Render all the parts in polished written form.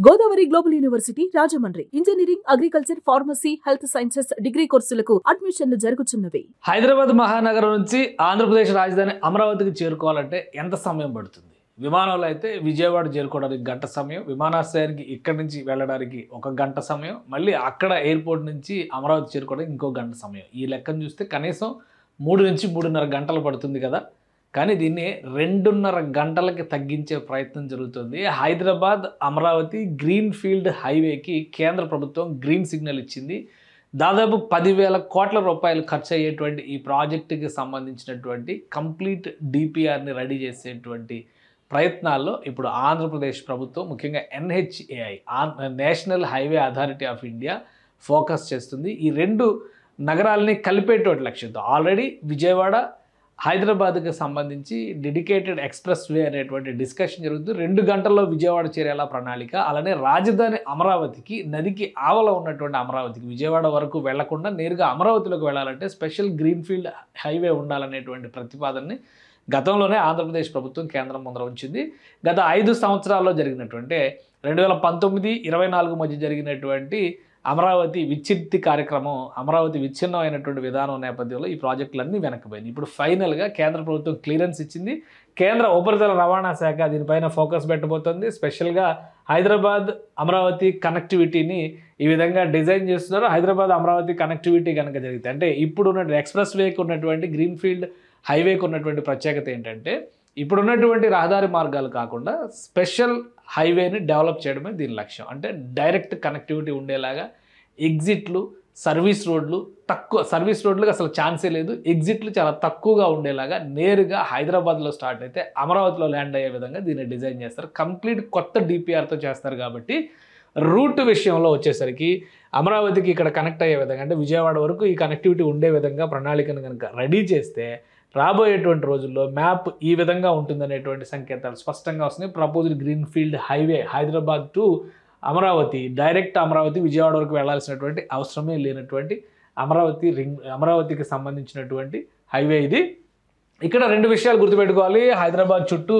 Godavari global university Rajahmundry engineering, agriculture, pharmacy, health sciences degree కోర్సులకు అడ్మిషన్లు జరుగుతున్నవి. హైదరాబాద్ మహానగరం నుంచి ఆంధ్రప్రదేశ్ రాజధాని అమరావతికి చేరుకోవాలంటే ఎంత సమయం పడుతుంది? విమానంలో అయితే విజయవాడ చేరుకోవడానికి గంట సమయం, విమానాశ్రయానికి ఇక్కడి నుంచి వెళ్ళడానికి 1 గంట సమయం, మళ్ళీ అక్కడ ఎయిర్పోర్ట్ నుంచి అమరావతి చేరుకోవడానికి ఇంకో గంట సమయం. ఈ లెక్కను చూస్తే కనీసం 3 నుంచి 3.5 గంటలు పడుతుంది కదా. కానీ దీన్ని 2.5 గంటలకి తగ్గించే ప్రయత్నం జరుగుతుంది. హైదరాబాద్ అమరావతి గ్రీన్ ఫీల్డ్ హైవేకి కేంద్ర ప్రభుత్వం గ్రీన్ సిగ్నల్ ఇచ్చింది. దాదాపు 10,000 కోట్ల రూపాయలు ఖర్చు అయ్యేటువంటి ఈ ప్రాజెక్టుకి సంబంధించినటువంటి కంప్లీట్ డిపిఆర్ని రెడీ చేసేటువంటి ప్రయత్నాల్లో ఇప్పుడు ఆంధ్రప్రదేశ్ ప్రభుత్వం, ముఖ్యంగా NHAI national highway authority of India focus చేస్తుంది. ఈ 2 నగరాలని కలిపేటువంటి లక్ష్యంతో ఆల్రెడీ విజయవాడ హైదరాబాద్కి సంబంధించి డెడికేటెడ్ ఎక్స్ప్రెస్ వే అనేటువంటి డిస్కషన్ జరుగుతుంది. 2 గంటల్లో విజయవాడ చేరేలా ప్రణాళిక. అలానే రాజధాని అమరావతికి, నదికి ఆవల ఉన్నటువంటి అమరావతికి, విజయవాడ వరకు వెళ్లకుండా నేరుగా అమరావతిలోకి వెళ్ళాలంటే స్పెషల్ గ్రీన్ఫీల్డ్ హైవే ఉండాలనేటువంటి ప్రతిపాదనని గతంలోనే ఆంధ్రప్రదేశ్ ప్రభుత్వం కేంద్రం ముందర ఉంచింది. గత 5 సంవత్సరాల్లో జరిగినటువంటి 2019-24 మధ్య జరిగినటువంటి అమరావతి విచ్ఛిత్తి కార్యక్రమం, అమరావతి విచ్ఛిన్నం అయినటువంటి విధానం నేపథ్యంలో ఈ ప్రాజెక్టులన్నీ వెనక్కిపోయినాయి. ఇప్పుడు ఫైనల్గా కేంద్ర ప్రభుత్వం క్లియరెన్స్ ఇచ్చింది. కేంద్ర ఉపరితల రవాణా శాఖ దీనిపైన ఫోకస్ పెట్టబోతుంది. స్పెషల్గా హైదరాబాద్ అమరావతి కనెక్టివిటీని ఈ విధంగా డిజైన్ చేస్తున్నారు. హైదరాబాద్ అమరావతి కనెక్టివిటీ కనుక జరిగితే, అంటే ఇప్పుడు ఉన్న ఎక్స్ప్రెస్ వేకి ఉన్నటువంటి గ్రీన్ఫీల్డ్ హైవేకి ఉన్నటువంటి ప్రత్యేకత ఏంటంటే, ఇప్పుడున్నటువంటి రహదారి మార్గాలు కాకుండా స్పెషల్ హైవేని డెవలప్ చేయడమే దీని లక్ష్యం. అంటే డైరెక్ట్ కనెక్టివిటీ ఉండేలాగా ఎగ్జిట్లు, సర్వీస్ రోడ్లకు అసలు ఛాన్సే లేదు, ఎగ్జిట్లు చాలా తక్కువగా ఉండేలాగా నేరుగా హైదరాబాద్లో స్టార్ట్ అయితే అమరావతిలో ల్యాండ్ అయ్యే విధంగా దీన్ని డిజైన్ చేస్తారు. కంప్లీట్ కొత్త డిపిఆర్తో చేస్తారు. కాబట్టి రూట్ విషయంలో వచ్చేసరికి అమరావతికి ఇక్కడ కనెక్ట్ అయ్యే విధంగా, అంటే విజయవాడ వరకు ఈ కనెక్టివిటీ ఉండే విధంగా ప్రణాళికను కనుక రెడీ చేస్తే రాబోయేటువంటి రోజుల్లో మ్యాప్ ఈ విధంగా ఉంటుందనేటువంటి సంకేతాలు స్పష్టంగా వస్తున్నాయి. Proposed green field highway Hyderabad to Amaravati, direct Amaravati Vijayawada వరకు వెళ్లాల్సినటువంటి అవసరమే లేనటువంటి అమరావతికి సంబంధించినటువంటి హైవే ఇది. ఇక్కడ 2 విషయాలు గుర్తుపెట్టుకోవాలి. హైదరాబాద్ చుట్టూ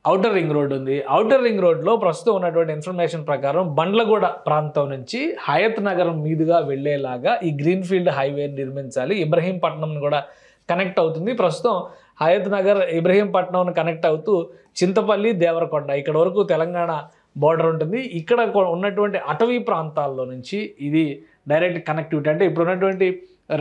ఔటర్ రింగ్ రోడ్ ఉంది. ఔటర్ రింగ్ రోడ్లో ప్రస్తుతం ఉన్నటువంటి ఇన్ఫర్మేషన్ ప్రకారం బండ్లగూడ ప్రాంతం నుంచి హయత్ నగరం మీదుగా వెళ్లేలాగా ఈ గ్రీన్ ఫీల్డ్ హైవేని నిర్మించాలి. ఇబ్రహీంపట్నం కూడా కనెక్ట్ అవుతుంది. ప్రస్తుతం హయత్ నగర్ ఇబ్రహీంపట్నం కనెక్ట్ అవుతూ చింతపల్లి, దేవరకొండ ఇక్కడ వరకు తెలంగాణ బోర్డర్ ఉంటుంది. ఇక్కడ ఉన్నటువంటి అటవీ ప్రాంతాల్లో నుంచి ఇది డైరెక్ట్ కనెక్టివిటీ. అంటే ఇప్పుడు ఉన్నటువంటి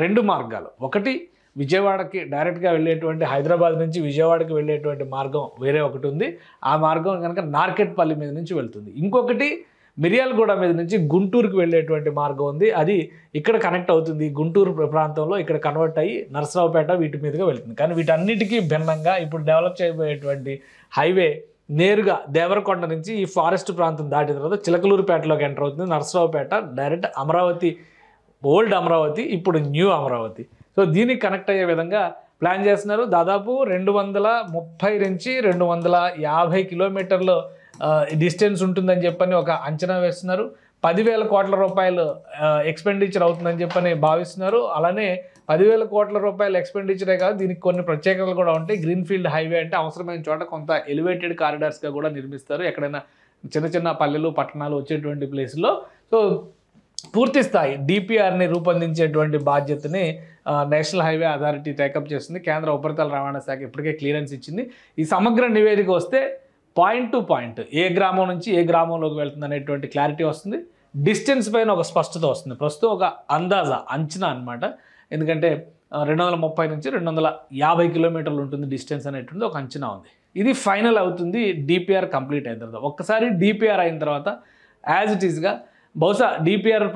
2 మార్గాలు, ఒకటి విజయవాడకి డైరెక్ట్గా వెళ్ళేటువంటి, హైదరాబాద్ నుంచి విజయవాడకి వెళ్ళేటువంటి మార్గం వేరే ఒకటి ఉంది. ఆ మార్గం కనుక నార్కెట్పల్లి మీద నుంచి వెళ్తుంది. ఇంకొకటి మిర్యాలగూడ మీద నుంచి గుంటూరుకు వెళ్ళేటువంటి మార్గం ఉంది. అది ఇక్కడ కనెక్ట్ అవుతుంది. గుంటూరు ప్రాంతంలో ఇక్కడ కన్వర్ట్ అయ్యి నరసరావుపేట వీటి మీదుగా వెళ్తుంది. కానీ వీటన్నిటికీ భిన్నంగా ఇప్పుడు డెవలప్ చేయబోయేటువంటి హైవే నేరుగా దేవరకొండ నుంచి ఈ ఫారెస్ట్ ప్రాంతం దాటిన తర్వాత చిలకలూరుపేటలోకి ఎంటర్ అవుతుంది. నరసరావుపేట డైరెక్ట్ అమరావతి, ఓల్డ్ అమరావతి, ఇప్పుడు న్యూ అమరావతి. సో దీనికి కనెక్ట్ అయ్యే విధంగా ప్లాన్ చేస్తున్నారు. దాదాపు 230 నుంచి 250 కిలోమీటర్లు డిస్టెన్స్ ఉంటుందని చెప్పని ఒక అంచనా వేస్తున్నారు. 10,000 కోట్ల రూపాయలు ఎక్స్పెండిచర్ అవుతుందని చెప్పని భావిస్తున్నారు. అలానే 10,000 కోట్ల రూపాయలు ఎక్స్పెండిచరే కాదు, దీనికి కొన్ని ప్రత్యేకతలు కూడా ఉంటాయి. గ్రీన్ఫీల్డ్ హైవే అంటే అవసరమైన చోట కొంత ఎలివేటెడ్ కారిడార్స్గా కూడా నిర్మిస్తారు. ఎక్కడైనా చిన్న పల్లెలు, పట్టణాలు వచ్చేటువంటి ప్లేస్లో. సో పూర్తి స్థాయి డిపిఆర్ని రూపొందించేటువంటి బాధ్యతని నేషనల్ హైవే అథారిటీ టేకప్ చేస్తుంది. కేంద్ర ఉపరితల రవాణా శాఖ ఇప్పటికే క్లియరెన్స్ ఇచ్చింది. ఈ సమగ్ర నివేదిక వస్తే పాయింట్ టు పాయింట్ ఏ గ్రామం నుంచి ఏ గ్రామంలోకి వెళ్తుంది అనేటువంటి క్లారిటీ వస్తుంది. డిస్టెన్స్ పైన ఒక స్పష్టత వస్తుంది. ప్రస్తుతం ఒక అంచనా అనమాట. ఎందుకంటే 230 నుంచి 250 కిలోమీటర్లు ఉంటుంది డిస్టెన్స్ అనేటువంటి ఒక అంచనా ఉంది. ఇది ఫైనల్ అవుతుంది డిపిఆర్ కంప్లీట్ అయిన తర్వాత. ఒక్కసారి డిపిఆర్ అయిన తర్వాత యాజ్ ఇట్ ఈస్గా బహుశా డిపిఆర్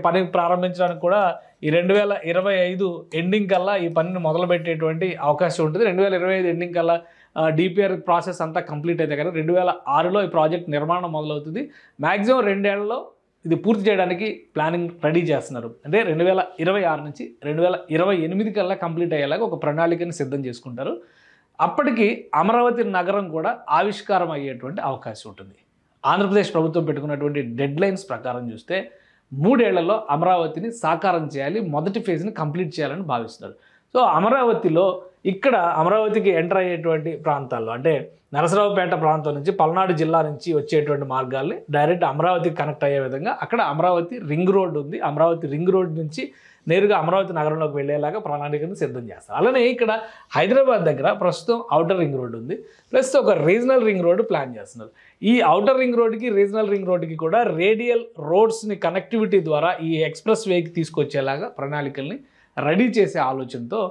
పని ప్రారంభించడానికి కూడా ఈ 2025 ఎండింగ్ కల్లా ఈ పనిని మొదలుపెట్టేటువంటి అవకాశం ఉంటుంది. 2025 ఎండింగ్ కల్లా డిపిఆర్ ప్రాసెస్ అంతా కంప్లీట్ అయితే కనుక 2006లో ఈ ప్రాజెక్ట్ నిర్మాణం మొదలవుతుంది. మ్యాక్సిమం 2 ఏళ్లలో ఇది పూర్తి చేయడానికి ప్లానింగ్ రెడీ చేస్తున్నారు. అంటే 2026 నుంచి 2028 కల్లా కంప్లీట్ అయ్యేలాగా ఒక ప్రణాళికని సిద్ధం చేసుకుంటారు. అప్పటికి అమరావతి నగరం కూడా ఆవిష్కారం అయ్యేటువంటి అవకాశం ఉంటుంది. ఆంధ్రప్రదేశ్ ప్రభుత్వం పెట్టుకున్నటువంటి డెడ్ లైన్స్ ప్రకారం చూస్తే 3 ఏళ్లలో అమరావతిని సాకారం చేయాలి, మొదటి ఫేజ్ని కంప్లీట్ చేయాలని భావిస్తున్నారు. సో అమరావతిలో ఇక్కడ అమరావతికి ఎంటర్ అయ్యేటువంటి ప్రాంతాల్లో అంటే నరసరావుపేట ప్రాంతం నుంచి పల్నాడు జిల్లా నుంచి వచ్చేటువంటి మార్గాల్ని డైరెక్ట్ అమరావతికి కనెక్ట్ అయ్యే విధంగా అక్కడ అమరావతి రింగ్ రోడ్ ఉంది. అమరావతి రింగ్ రోడ్ నుంచి నేరుగా అమరావతి నగరంలోకి వెళ్ళేలాగా ప్రణాళికను సిద్ధం చేస్తారు. అలానే ఇక్కడ హైదరాబాద్ దగ్గర ప్రస్తుతం ఔటర్ రింగ్ రోడ్ ఉంది, ప్లస్ ఒక రీజనల్ రింగ్ రోడ్ ప్లాన్ చేస్తున్నారు. ఈ ఔటర్ రింగ్ రోడ్కి రీజనల్ రింగ్ రోడ్కి కూడా రేడియల్ రోడ్స్ని కనెక్టివిటీ ద్వారా ఈ ఎక్స్ప్రెస్ వేకి తీసుకొచ్చేలాగా ప్రణాళికల్ని రెడీ చేసే ఆలోచనతో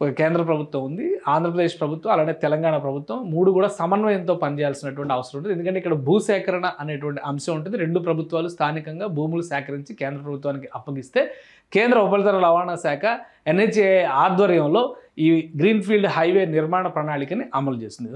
ఒక కేంద్ర ప్రభుత్వం ఉంది, ఆంధ్రప్రదేశ్ ప్రభుత్వం, అలానే తెలంగాణ ప్రభుత్వం 3 కూడా సమన్వయంతో పనిచేయాల్సినటువంటి అవసరం ఉంటుంది. ఎందుకంటే ఇక్కడ భూసేకరణ అనేటువంటి అంశం ఉంటుంది. 2 ప్రభుత్వాలు స్థానికంగా భూములు సేకరించి కేంద్ర ప్రభుత్వానికి అప్పగిస్తే కేంద్ర ఉపరితల రవాణా శాఖ NHAI ఆధ్వర్యంలో ఈ గ్రీన్ఫీల్డ్ హైవే నిర్మాణ ప్రణాళికని అమలు చేస్తుంది.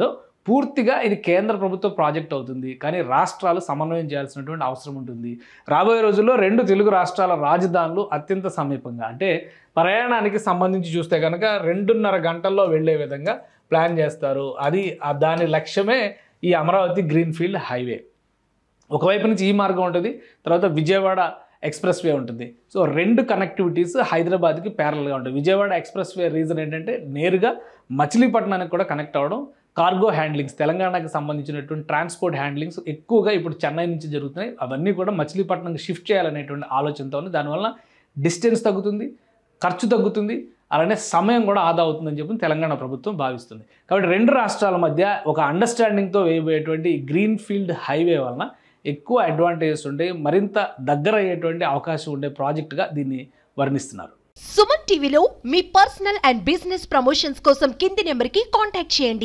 పూర్తిగా ఇది కేంద్ర ప్రభుత్వ ప్రాజెక్ట్ అవుతుంది, కానీ రాష్ట్రాలు సమన్వయం చేయాల్సినటువంటి అవసరం ఉంటుంది. రాబోయే రోజుల్లో 2 తెలుగు రాష్ట్రాల రాజధానులు అత్యంత సమీపంగా అంటే ప్రయాణానికి సంబంధించి చూస్తే కనుక 2.5 గంటల్లో వెళ్ళే విధంగా ప్లాన్ చేస్తారు. అది దాని లక్ష్యమే ఈ అమరావతి గ్రీన్ఫీల్డ్ హైవే. ఒకవైపు నుంచి ఈ మార్గం ఉంటుంది, తర్వాత విజయవాడ ఎక్స్ప్రెస్ వే ఉంటుంది. సో 2 కనెక్టివిటీస్ హైదరాబాద్కి ప్యారల్గా ఉంటాయి. విజయవాడ ఎక్స్ప్రెస్ వే రీజన్ ఏంటంటే నేరుగా మచిలీపట్నానికి కూడా కనెక్ట్ అవ్వడం. కార్గో హ్యాండ్లింగ్స్, తెలంగాణకి సంబంధించినటువంటి ట్రాన్స్పోర్ట్ హ్యాండ్లింగ్స్ ఎక్కువగా ఇప్పుడు చెన్నై నుంచి జరుగుతున్నాయి. అవన్నీ కూడా మచిలీపట్నంకి షిఫ్ట్ చేయాలనేటువంటి ఆలోచనతో ఉంది. దానివల్ల డిస్టెన్స్ తగ్గుతుంది, ఖర్చు తగ్గుతుంది, అలానే సమయం కూడా ఆదా అవుతుందని చెప్పి తెలంగాణ ప్రభుత్వం భావిస్తుంది. కాబట్టి 2 రాష్ట్రాల మధ్య ఒక అండర్స్టాండింగ్తో వేయబోయేటువంటి గ్రీన్ ఫీల్డ్ హైవే వలన ఎక్కువ అడ్వాంటేజెస్ ఉండే, మరింత దగ్గర అయ్యేటువంటి అవకాశం ఉండే ప్రాజెక్టుగా దీన్ని వర్ణిస్తున్నారు. సుమన్ టీవీలో మీ పర్సనల్ అండ్ బిజినెస్ ప్రమోషన్స్ కోసం కింది నెంబర్కి కాంటాక్ట్ చేయండి.